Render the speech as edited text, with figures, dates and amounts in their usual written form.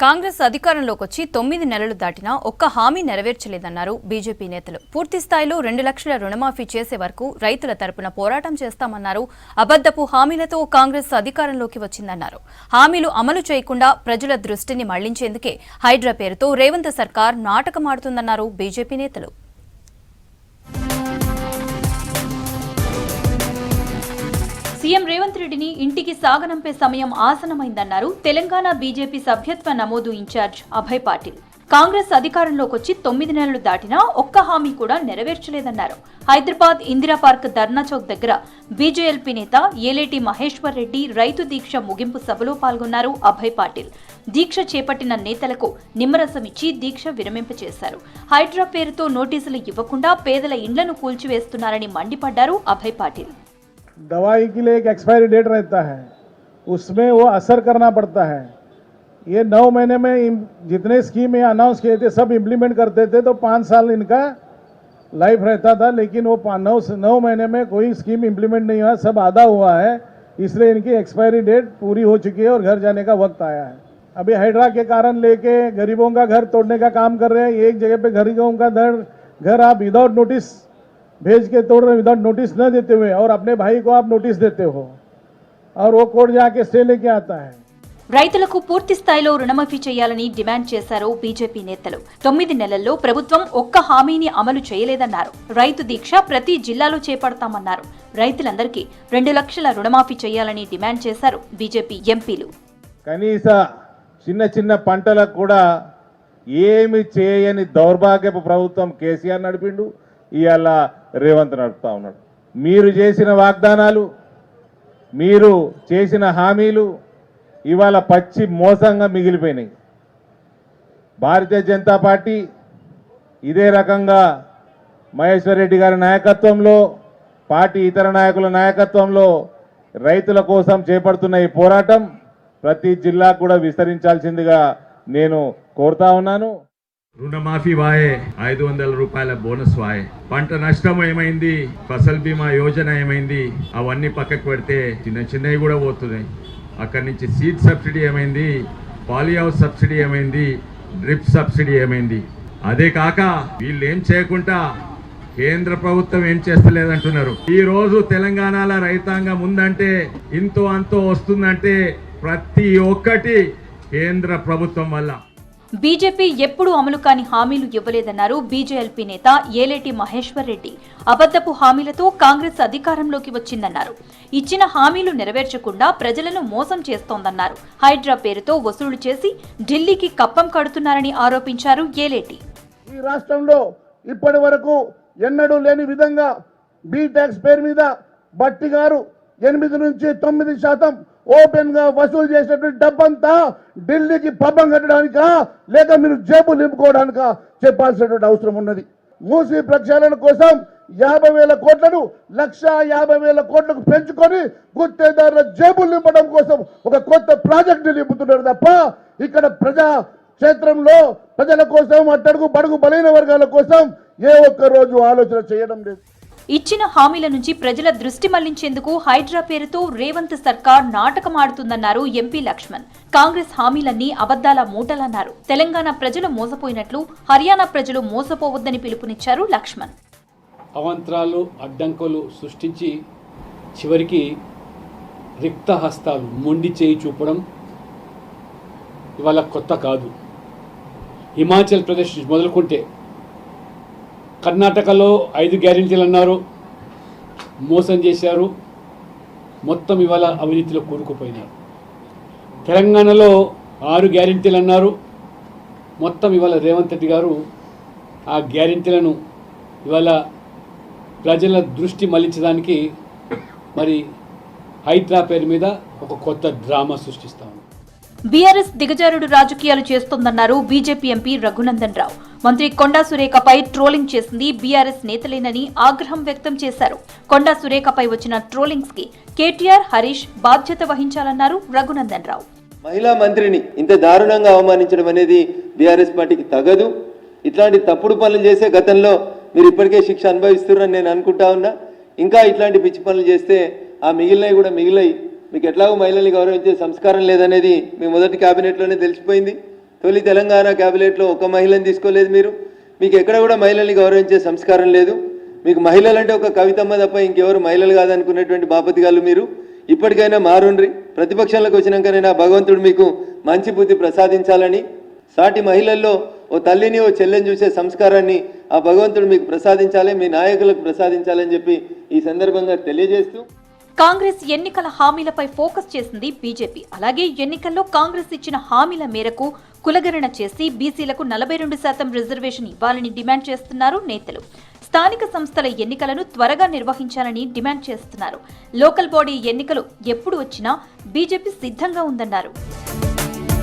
కాంగ్రెస్ అధికారంలోకి వచ్చి 9 నెలలు దాటినా ఒక్క హామీ నెరవేర్చలేదన్నారు బీజేపీ నేతలు. పూర్తి స్థాయిలో 2 లక్షల రుణమాఫీ చేసే వరకు రైతుల తరపున పోరాటం చేస్తామన్నారు. అబద్ధపు హామీలతో కాంగ్రెస్ అధికారంలోకి వచ్చిందన్నారు. హామీలు అమలు చేయకుండా ప్రజల దృష్టిని మళ్లించేందుకే హైడ్రా పేరుతో రేవంత్ సర్కార్ నాటకమాడుతుందన్నారు బీజేపీ నేతలు. సీఎం రేవంత్ రెడ్డిని ఇంటికి సాగనంపే సమయం ఆసనమైందన్నారు తెలంగాణ బీజేపీ సభ్యత్వ నమోదు ఇన్ఛార్జ్ అభయ్ పాటిల్. కాంగ్రెస్ అధికారంలోకి వచ్చి 9 నెలలు దాటినా ఒక్క హామీ కూడా నెరవేర్చలేదన్నారు. హైదరాబాద్ ఇందిరా పార్క్ ధర్నా చౌక్ దగ్గర బీజేఎల్పీ నేత ఏలేటి మహేశ్వర్ రెడ్డి రైతు దీక్ష ముగింపు సభలో పాల్గొన్నారు అభయ్ పాటిల్. దీక్ష చేపట్టిన నేతలకు నిమ్మరసమిచ్చి దీక్ష విరమింపచేశారు. హైడ్రా పేరుతో నోటీసులు ఇవ్వకుండా పేదల ఇండ్లను కూల్చివేస్తున్నారని మండిపడ్డారు అభయ్ పాటిల్. दवाई के लिए एक एक्सपायरी डेट रहता है, उसमें वो असर करना पड़ता है. ये 9 महीने में जितने स्कीम ये अनाउंस किए थे सब इम्प्लीमेंट करते थे तो 5 साल इनका लाइफ रहता था, लेकिन वो 9 महीने में कोई स्कीम इम्प्लीमेंट नहीं हुआ, सब आधा हुआ है. इसलिए इनकी एक्सपायरी डेट पूरी हो चुकी है और घर जाने का वक्त आया है. अभी हाइड्रा के कारण लेके गरीबों का घर तोड़ने का काम कर रहे हैं. एक जगह पे गरीबों का घर आप विदाउट नोटिस भेज के तोड़ रहे, विदाउट नोटिस न देते हुए, और अपने भाई को आप नोटिस देते हो और वो कोर्ट जाके स्टे लेके आता है. రైతులకు పూర్తి స్థాయిలో రుణమాఫీ చేయాలని డిమాండ్ చేశారు బీజేపీ నేతలు. 9 నెలల్లో ప్రభుత్వం ఒక్క హామీని అమలు చేయలేదన్నారు. రైతు దీక్ష ప్రతి జిల్లాలో చేపడతామన్నారు. రైతులందరికీ 2 లక్షల రుణమాఫీ చేయాలని డిమాండ్ చేశారు బీజేపీ ఎంపీలు. కనీస చిన్న పంటలకు కూడా ఏమి చేయని దౌర్భాగ్యపు ప్రభుత్వం కేసీఆర్ నడిపిండు, ఇవాళ రేవంత్ నడుపుతా ఉన్నాడు. మీరు చేసిన వాగ్దానాలు, మీరు చేసిన హామీలు ఇవాళ పచ్చి మోసంగా మిగిలిపోయినాయి. భారతీయ జనతా పార్టీ ఇదే రకంగా మహేశ్వర్ రెడ్డి గారి నాయకత్వంలో, పార్టీ ఇతర నాయకుల నాయకత్వంలో రైతుల కోసం చేపడుతున్న ఈ పోరాటం ప్రతి జిల్లాకు కూడా విస్తరించాల్సిందిగా నేను కోరుతా ఉన్నాను. రుణమాఫీ వాయే, 500 రూపాయల బోనస్ వాయే, పంట నష్టం ఏమైంది, ఫసల్ బీమా యోజన ఏమైంది, అవన్నీ పక్కకు పెడితే చిన్నవి కూడా పోతున్నాయి. అక్కడి నుంచి సీడ్ సబ్సిడీ ఏమైంది, పాలీ హౌస్ సబ్సిడీ ఏమైంది, డ్రిప్ సబ్సిడీ ఏమైంది. అదే కాక వీళ్ళు ఏం చేయకుండా కేంద్ర ప్రభుత్వం ఏం చేస్తలేదంటున్నారు. ఈ రోజు తెలంగాణలో రైతాంగం ఉందంటే, ఇంతో అంతో వస్తుందంటే ప్రతి ఒక్కటి కేంద్ర ప్రభుత్వం వల్ల. బీజేపీ ఎప్పుడూ అమలు కాని హామీలు ఇవ్వలేదన్నారు బీజేఎల్పీ నేత ఏలేటి మహేశ్వర్ రెడ్డి. అబద్ధపు హామీలతో కాంగ్రెస్ అధికారంలోకి వచ్చిందన్నారు. ఇచ్చిన హామీలు నెరవేర్చకుండా ప్రజలను మోసం చేస్తోందన్నారు. హైడ్రా పేరుతో వసూలు చేసి ఢిల్లీకి కప్పం కడుతున్నారని ఆరోపించారు ఏలేటి. ఈ రాష్ట్రంలో ఇప్పటి వరకు ఎన్నడూ లేని విధంగా బీ ట్యాక్స్ పేరు మీద బట్టి గారు 8 నుంచి 9% ఓపెన్ గా వసూలు చేసినటువంటి డబ్బంతా ఢిల్లీకి పబ్బం కట్టడానికా లేక మీరు జేబు నింపుకోవడానికా చెప్పాల్సినటువంటి అవసరం ఉన్నది. మూసీ ప్రక్షాళన కోసం 50,000 కోట్లను 1,50,000 కోట్లకు పెంచుకొని గుత్తేదారుల జేబులు నింపడం కోసం ఒక కొత్త ప్రాజెక్టు నింపుతున్నారు తప్ప ఇక్కడ ప్రజా క్షేత్రంలో ప్రజల కోసం, అట్టడుగు బడుగు బలైన వర్గాల కోసం ఏ ఒక్క రోజు ఆలోచన చేయడం లేదు. ఇచ్చిన హామీల నుంచి ప్రజల దృష్టి మళ్లించేందుకు హైడ్రా పేరుతో రేవంత్ సర్కార్ నాటకమాడుతుందన్నారు ఎంపీ లక్ష్మణ్. కాంగ్రెస్ హామీలన్నీ అబద్దాల మూటలన్నారు. తెలంగాణ ప్రజలు మోసపోయినట్లు హర్యానా ప్రజలు మోసపోవద్దని పిలుపునిచ్చారు లక్ష్మణ్. అవాంతరాలు, అడ్డంకులు సృష్టించి చివరికి రిక్త హస్తాలు, మొండి చేయి చూపడం ఇవాళ కొత్త కాదు. హిమాచల్ ప్రదేశ్ మొదలుకుంటే కర్ణాటకలో 5 గ్యారెంటీలు అన్నారు, మోసం చేశారు, మొత్తం ఇవాళ అవినీతిలో కూరుకుపోయినారు. తెలంగాణలో 6 గ్యారెంటీలు అన్నారు, మొత్తం ఇవాళ రేవంత్ రెడ్డి గారు ఆ గ్యారెంటీలను ఇవాళ ప్రజల దృష్టి మళ్లించడానికి మరి హైడ్రా పేరు మీద ఒక కొత్త డ్రామా సృష్టిస్తాము. బీఆర్ఎస్ దిగజారుడు రాజకీయాలు చేస్తోందన్నారు బీజేపీ ఎంపీ రఘునందన్ రావు. మంత్రి కొండా సురేఖపై ట్రోలింగ్ చేసింది బీఆర్ఎస్ నేతలేనని ఆగ్రహం వ్యక్తం చేశారు. కొండా సురేఖపై వచ్చిన ట్రోలింగ్స్ కి కేటీఆర్, హరీష్ బాధ్యత వహించాలన్నారు రఘునందన్ రావు. మహిళా మంత్రిని ఇంత దారుణంగా అవమానించడం అనేది బీఆర్ఎస్ పార్టీకి తగదు. ఇట్లాంటి తప్పుడు పనులు చేసే గతంలో మీరు ఇప్పటికే శిక్ష అనుభవిస్తున్నారని నేను అనుకుంటా ఉన్నా. ఇంకా ఇట్లాంటి పిచ్చి పనులు చేస్తే ఆ మిగిలినవి కూడా మిగిలాయి. మీకు ఎట్లాగో మహిళల్ని గౌరవించే సంస్కారం లేదనేది మీ మొదటి క్యాబినెట్లోనే తెలిసిపోయింది. తొలి తెలంగాణ క్యాబినెట్లో ఒక మహిళని తీసుకోలేదు మీరు. మీకు ఎక్కడ కూడా మహిళల్ని గౌరవించే సంస్కారం లేదు. మీకు మహిళలు అంటే ఒక కవితమ్మ తప్ప ఇంకెవరు మహిళలు కాదనుకునేటువంటి బాపతిగాళ్ళు మీరు. ఇప్పటికైనా మారుండ్రి. ప్రతిపక్షంలోకి వచ్చినాకనైనా భగవంతుడు మీకు మంచి బుద్ధి ప్రసాదించాలని, సాటి మహిళల్లో ఓ తల్లిని ఓ చెల్లెని చూసే సంస్కారాన్ని ఆ భగవంతుడు మీకు ప్రసాదించాలి, మీ నాయకులకు ప్రసాదించాలని చెప్పి ఈ సందర్భంగా తెలియజేస్తూ, కాంగ్రెస్ ఎన్నికల హామీలపై ఫోకస్ చేసింది బీజేపీ. అలాగే ఎన్నికల్లో కాంగ్రెస్ ఇచ్చిన హామీల మేరకు కులగణన చేసి బీసీలకు 42% రిజర్వేషన్ ఇవ్వాలని డిమాండ్ చేస్తున్నారు నేతలు. స్థానిక సంస్థల ఎన్నికలను త్వరగా నిర్వహించాలని డిమాండ్ చేస్తున్నారు. లోకల్ బాడీ ఎన్నికలు ఎప్పుడు వచ్చినా బీజేపీ సిద్ధంగా ఉందన్నారు.